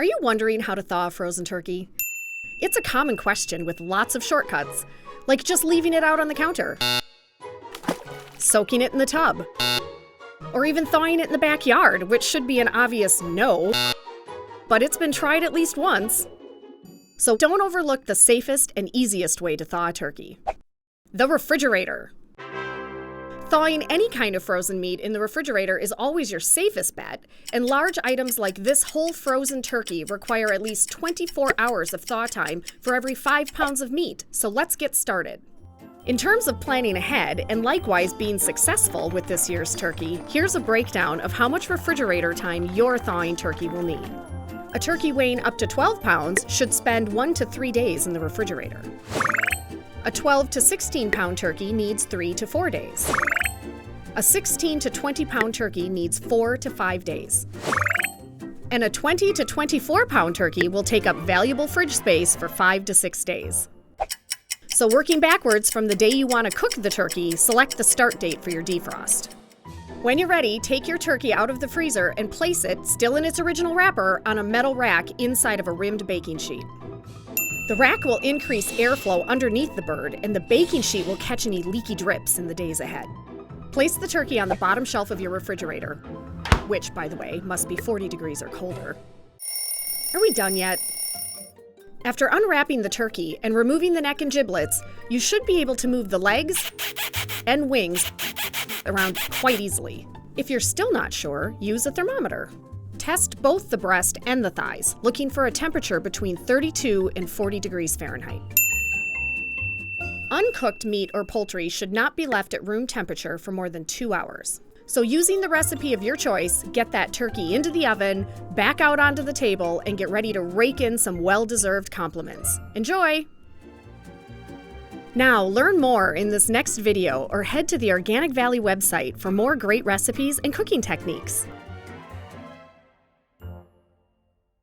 Are you wondering how to thaw a frozen turkey? It's a common question with lots of shortcuts, like just leaving it out on the counter, soaking it in the tub, or even thawing it in the backyard, which should be an obvious no, but it's been tried at least once. So don't overlook the safest and easiest way to thaw a turkey: the refrigerator. Thawing any kind of frozen meat in the refrigerator is always your safest bet, and large items like this whole frozen turkey require at least 24 hours of thaw time for every 5 pounds of meat, so let's get started. In terms of planning ahead, and likewise being successful with this year's turkey, here's a breakdown of how much refrigerator time your thawing turkey will need. A turkey weighing up to 12 pounds should spend 1 to 3 days in the refrigerator. A 12 to 16 pound turkey needs 3 to 4 days. A 16 to 20 pound turkey needs 4 to 5 days. And a 20 to 24 pound turkey will take up valuable fridge space for 5 to 6 days. So working backwards from the day you want to cook the turkey, select the start date for your defrost. When you're ready, take your turkey out of the freezer and place it, still in its original wrapper, on a metal rack inside of a rimmed baking sheet. The rack will increase airflow underneath the bird, and the baking sheet will catch any leaky drips in the days ahead. Place the turkey on the bottom shelf of your refrigerator, which, by the way, must be 40 degrees or colder. Are we done yet? After unwrapping the turkey and removing the neck and giblets, you should be able to move the legs and wings around quite easily. If you're still not sure, use a thermometer. Test both the breast and the thighs, looking for a temperature between 32 and 40 degrees Fahrenheit. Uncooked meat or poultry should not be left at room temperature for more than 2 hours. So using the recipe of your choice, get that turkey into the oven, back out onto the table, and get ready to rake in some well-deserved compliments. Enjoy! Now, learn more in this next video or head to the Organic Valley website for more great recipes and cooking techniques.